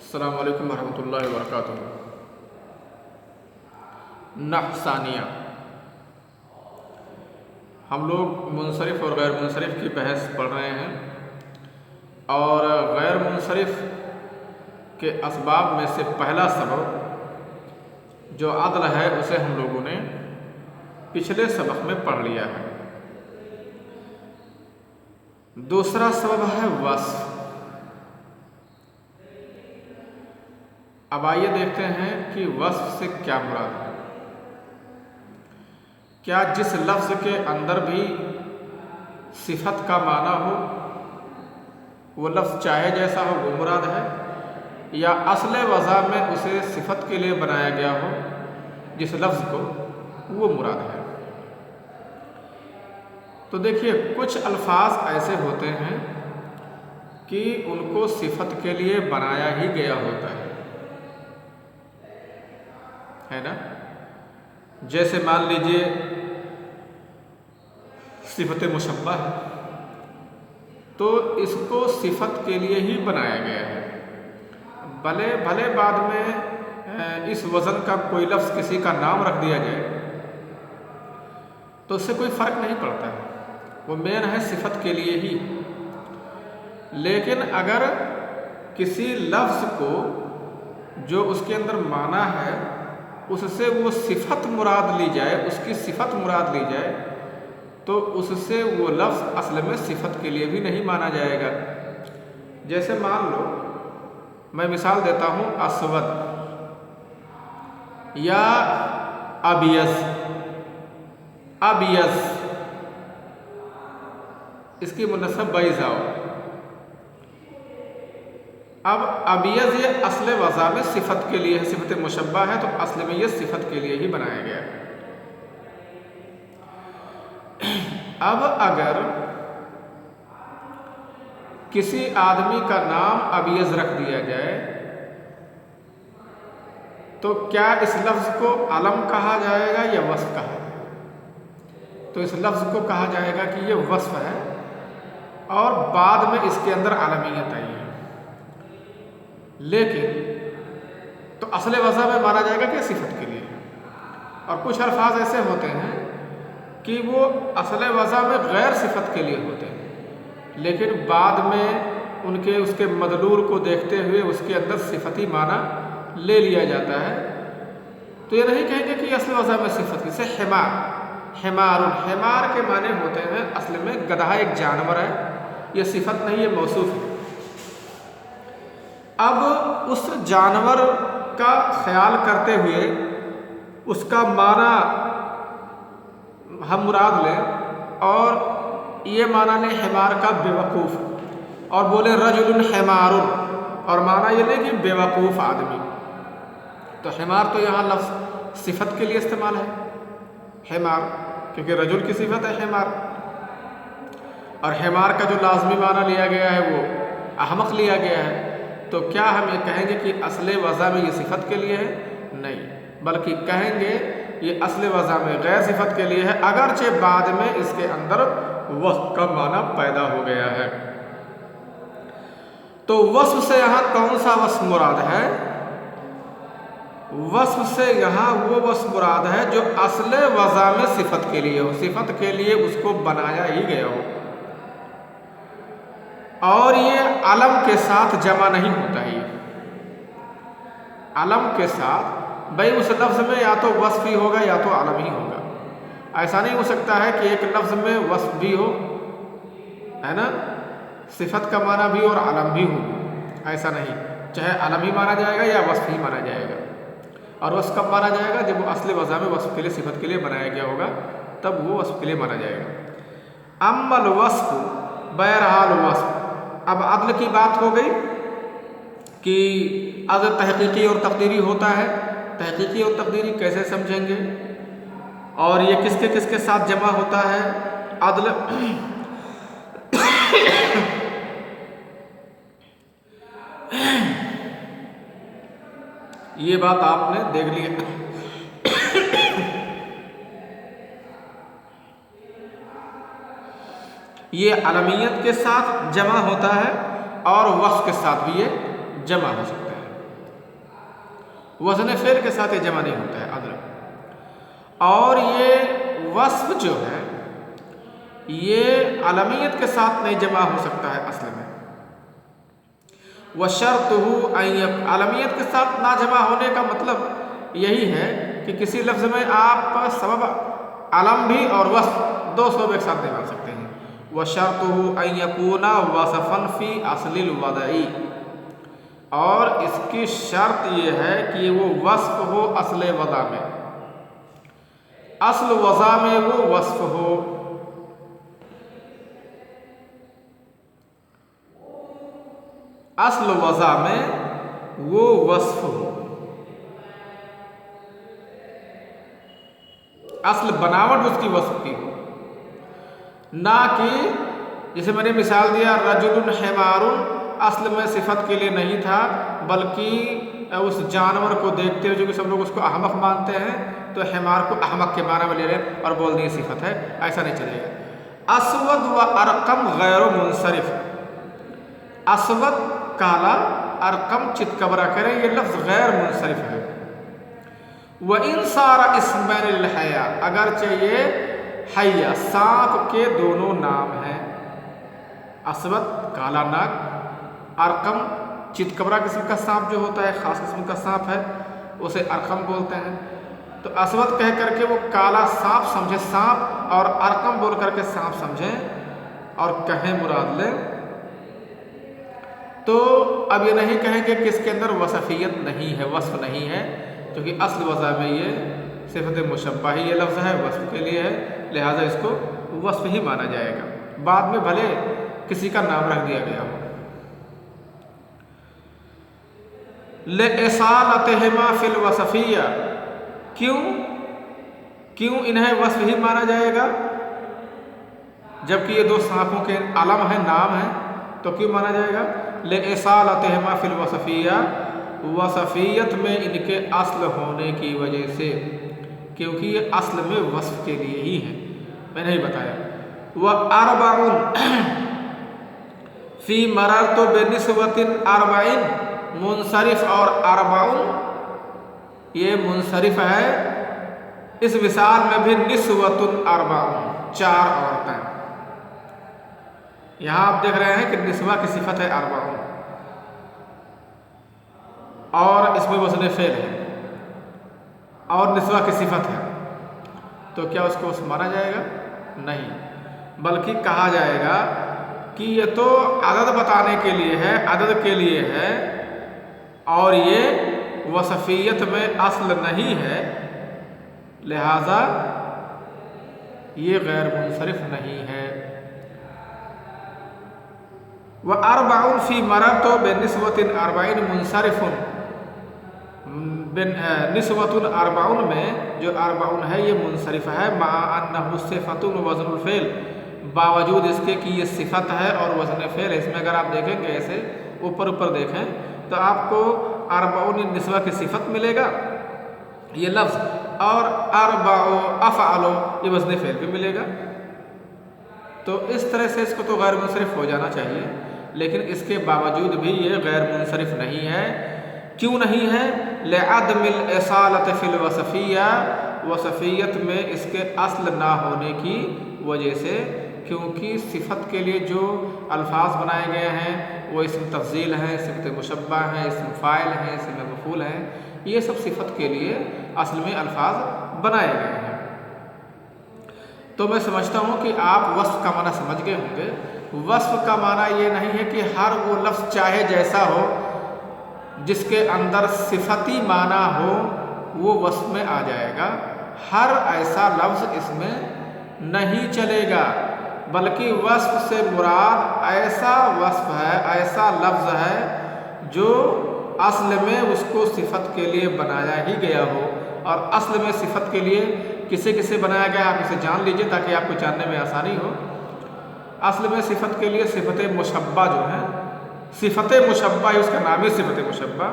السلام علیکم ورحمۃ اللہ وبرکاتہ۔ نحو ثانیہ، ہم لوگ منصرف اور غیر منصرف کی بحث پڑھ رہے ہیں، اور غیر منصرف کے اسباب میں سے پہلا سبب جو عدل ہے اسے ہم لوگوں نے پچھلے سبق میں پڑھ لیا ہے۔ دوسرا سبب ہے وصف۔ اب آئیے دیکھتے ہیں کہ وصف سے کیا مراد ہے۔ کیا جس لفظ کے اندر بھی صفت کا معنی ہو، وہ لفظ چاہے جیسا ہو وہ مراد ہے، یا اصل وضع میں اسے صفت کے لیے بنایا گیا ہو جس لفظ کو، وہ مراد ہے؟ تو دیکھیے، کچھ الفاظ ایسے ہوتے ہیں کہ ان کو صفت کے لیے بنایا ہی گیا ہوتا ہے نا؟ جیسے مان لیجئے صفت مشبہ ہے، تو اس کو صفت کے لیے ہی بنایا گیا ہے، بھلے بعد میں اس وزن کا کوئی لفظ کسی کا نام رکھ دیا جائے تو اس سے کوئی فرق نہیں پڑتا ہے، وہ مین ہے صفت کے لیے ہی۔ لیکن اگر کسی لفظ کو جو اس کے اندر معنی ہے اس سے وہ صفت مراد لی جائے، اس کی صفت مراد لی جائے، تو اس سے وہ لفظ اصل میں صفت کے لیے بھی نہیں مانا جائے گا۔ جیسے مان لو، میں مثال دیتا ہوں، اسود یا ابیض۔ اس کی مناسب بیضاء۔ اب ابیض یہ اصل وضع میں صفت کے لیے ہے، صفت مشبہ ہے، تو اصل میں یہ صفت کے لیے ہی بنایا گیا ہے۔ اب اگر کسی آدمی کا نام ابیض رکھ دیا جائے تو کیا اس لفظ کو علم کہا جائے گا یا وصف کہا جائے گا؟ تو اس لفظ کو کہا جائے گا کہ یہ وصف ہے، اور بعد میں اس کے اندر علمیت آئی ہے، لیکن تو اصل وضع میں مانا جائے گا کہ صفت کے لیے ہے۔ اور کچھ الفاظ ایسے ہوتے ہیں کہ وہ اصل وضع میں غیر صفت کے لیے ہوتے ہیں، لیکن بعد میں اس کے مدلول کو دیکھتے ہوئے اس کے اندر صفتی معنی لے لیا جاتا ہے، تو یہ نہیں کہیں گے کہ اصل وضع میں صفت کی۔ جیسے حمار کے معنی ہوتے ہیں، اصل میں گدھا ایک جانور ہے، یہ صفت نہیں، یہ موصوف ہے۔ اب اس جانور کا خیال کرتے ہوئے اس کا معنی ہم مراد لیں، اور یہ معنی لیں حمار کا بے وقوف، اور بولے رجل حمار، اور معنی یہ لیں کہ بے وقوف آدمی، تو حمار تو یہاں لفظ صفت کے لیے استعمال ہے، حمار، کیونکہ رجل کی صفت ہے حمار، اور حمار کا جو لازمی معنی لیا گیا ہے وہ احمق لیا گیا ہے۔ تو کیا ہم یہ کہیں گے کہ اصل وضع میں یہ صفت کے لیے ہے؟ نہیں، بلکہ کہیں گے یہ اصل وضع میں غیر صفت کے لیے ہے، اگرچہ بعد میں اس کے اندر وصف کا معنی پیدا ہو گیا ہے۔ تو وصف سے یہاں کون سا وصف مراد ہے؟ وصف سے یہاں وہ وصف مراد ہے جو اصل وضع میں صفت کے لیے ہو، صفت کے لیے اس کو بنایا ہی گیا ہو، اور یہ علم کے ساتھ جمع نہیں ہوتا ہے۔ علم کے ساتھ بھائی اس لفظ میں یا تو وصف ہی ہوگا یا تو علم ہی ہوگا، ایسا نہیں ہو سکتا ہے کہ ایک لفظ میں وصف بھی ہو، ہے نا، صفت کا معنی بھی اور علم بھی ہو، ایسا نہیں، چاہے علم ہی مانا جائے گا یا وصف ہی مانا جائے گا۔ اور وصف کب مانا جائے گا؟ جب وہ اصل وضع میں وصف کے لیے، صفت کے لیے بنایا گیا ہوگا، تب وہ وصف کے لیے مانا جائے گا۔ اما الوصف، بہرحال وصف۔ اب عدل کی بات ہو گئی کہ عدل تحقیقی اور تقدیری ہوتا ہے، تحقیقی اور تقدیری کیسے سمجھیں گے، اور یہ کس کے ساتھ جمع ہوتا ہے عدل؟ یہ بات آپ نے دیکھ لی ہے۔ یہ علمیت کے ساتھ جمع ہوتا ہے اور وصف کے ساتھ بھی یہ جمع ہو سکتا ہے۔ वज़न फ़ेल के साथ ये जमा नहीं होता है अदरक। और ये वस्फ़ जो है ये अलमियत के साथ नहीं जमा हो सकता है असल में। वशर्तहु अलमियत के साथ ना जमा होने का मतलब यही है कि किसी लफ्ज़ में आप सबब अलम भी और वस्फ़ दो सबब एक साथ नहीं बन सकते हैं। वशर्तहु अन यकूना वसफ़न फ़ी असलिल वदई, और इसकी शर्त ये है कि वो वस्फ़ हो असल वज़ा में, असल वज़ा में वो वस्फ़ हो। असल वज़ा में वो वस्फ़ हो, असल बनावट उसकी वस्फ़ की हो, ना कि जैसे मैंने मिसाल दिया रजुलुन हिमारुन असल में सिफत के लिए नहीं था, बल्कि उस जानवर को देखते हुए जो कि सब लोग उसको अहमक मानते हैं तो हिमार को अहमक के माना में ले रहे और बोल दिए सिफत है, ऐसा नहीं चलेगा। असवद व अरकम गैर मुनसरिफ, असवद काला, अरकम चितकबरा करें, ये लफ्ज़ गैर मुनसरिफ है। व इन सारा इस्मैन लिल हया, अगरचे ये हया सांप के दोनों नाम हैं, असवद काला नाग, अरकम चितकबरा किस्म का सांप जो होता है, ख़ास किस्म का सांप है, उसे अरकम बोलते हैं। तो असवद कह करके वो काला सांप समझे सांप, और अरकम बोल करके सांप समझें और कहें मुराद लें। तो अब ये नहीं कहेंगे कि इसके अंदर वसफ़ियत नहीं है, वस्फ़ नहीं है, क्योंकि असल वज़ा में ये सिफ़त मुशब्बा ही ये लफ्ज़ है, वस्फ़ के लिए है, लिहाजा इसको वस्फ़ ही माना जाएगा। बाद में भले किसी का नाम रख दिया गया हो। लिइसालतिहिमा फिल वसफ़िय्या, क्यों इन्हें वस्फ़ ही माना जाएगा, जबकि ये दो सांपों के अलम है, नाम है, तो क्यों माना जाएगा? लिइसालतिहिमा फिल वसफ़िय्या, वसफ़ियत में इनके असल होने की वजह से, क्योंकि ये असल में वस्फ़ के लिए ही है, मैंने ही बताया। व अरबाउन फ़ी मररतु बिनिस्बतिन अरबाइन मुनसरिफ, और अरबाउन ये मुनसरिफ है, इस मिसाल में भी निस्वतुन अरबाउन, चार औरतें। यहाँ आप देख रहे हैं कि निस्वा की सिफत है अरबाउन, और इसमें वज़न फ़ेल है और निस्वा की सिफत है, तो क्या उसको माना जाएगा? नहीं, बल्कि कहा जाएगा कि ये तो अदद बताने के लिए है, अदद के लिए है, और ये वसफ़ियत में असल नहीं है, लिहाजा ये गैर मुनसरिफ नहीं है। व अरबाउन फ़ी मररतु बिनिस्बतिन अरबाइन मुनसरिफुन, निस्बतुन अरबाउन में जो अरबाउन है ये मुनसरिफ है, मा अन्नहु सिफ़तुन वज़नुल फ़ेल, बावजूद इसके कि ये सिफत है और वज़न फ़ेल है। इसमें अगर आप देखेंगे ऐसे ऊपर देखें तो आपको अरबाउन निस्वा की सिफत मिलेगा ये लफ्ज़, और अरबाओ अफ़अलो ये वज़न फ़ेल भी मिलेगा। तो इस तरह से इसको तो गैर मुनसरिफ हो जाना चाहिए, लेकिन इसके बावजूद भी ये गैर मुनसरिफ नहीं है। क्यों नहीं है? लिअदमिल इसालत फिल वसफ़िय्या, वसफ़ियत में इसके असल ना होने की वजह से, क्योंकि सिफत के लिए जो अल्फाज बनाए गए हैं वो इसम तफ़ज़ील हैं, सिफ़त मुशब्बा हैं, इसम फ़ाइल हैं, इसम मफ़ूल हैं, ये सब सिफत के लिए असल में अल्फाज बनाए गए हैं। तो मैं समझता हूँ कि आप वस्फ़ का माना समझ गए होंगे। वस्फ़ का माना ये नहीं है कि हर वो लफ्ज़ चाहे जैसा हो जिसके अंदर सिफती माना हो वो वस्फ़ में आ जाएगा, हर ऐसा लफ्ज़ इसमें नहीं चलेगा, बल्कि वस्फ़ से मुराद ऐसा वस्फ़ है, ऐसा लफ्ज़ है जो असल में उसको सिफत के लिए बनाया ही गया हो, और असल में सिफत के लिए किसे किसे बनाया गया आप इसे जान लीजिए ताकि आपको जानने में आसानी हो। असल में सिफत के लिए सिफत मुशब्बा जो है, सिफत मुशब्बा ही उसका नाम है सिफत मुशब्बा।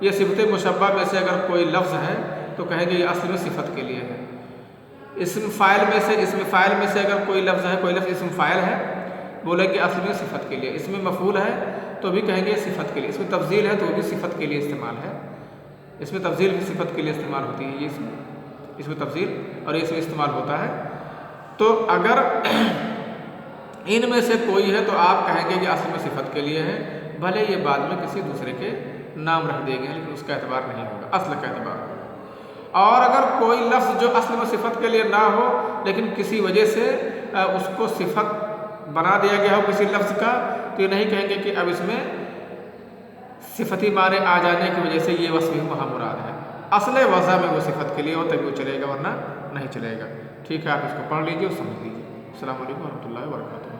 ये सिफत मुशब्बा में से अगर कोई लफ्ज़ है तो कहेंगे ये असल में सिफत के लिए है। इसम फ़ाइल में से, इसम फ़ाइल में से अगर कोई लफ्ज़ है, कोई लफ्ज़ इसम फ़ाइल है, बोलेंगे असल में सिफत के लिए। इसमें मफ़ूल है तो भी कहेंगे सिफत के लिए, इसमें तफ़ज़ील है तो वो भी सिफत के लिए इस्तेमाल है। اس میں تفضیل کی صفت کے لیے استعمال ہوتی ہے، یہ اس میں تفضیل اور یہ اس میں استعمال ہوتا ہے۔ تو اگر ان میں سے کوئی ہے تو آپ کہیں گے کہ اصل میں صفت کے لیے ہے، بھلے یہ بعد میں کسی دوسرے کے نام رکھ دیں گے لیکن اس کا اعتبار نہیں ہوگا، اصل کا اعتبار ہوگا۔ اور اگر کوئی لفظ جو اصل میں صفت کے لیے نہ ہو لیکن کسی وجہ سے اس کو صفت بنا دیا گیا ہو کسی لفظ کا، تو یہ نہیں کہیں گے کہ اب اس میں صفتی معنی آ جانے کی وجہ سے یہ وصف وہاں مراد ہے، اصل وضع میں وہ صفت کے لیے ہو تبھی وہ چلے گا ورنہ نہیں چلے گا۔ ٹھیک ہے، آپ اس کو پڑھ لیجیے اور سمجھ لیجیے۔ السلام علیکم ورحمۃ اللہ وبرکاتہ۔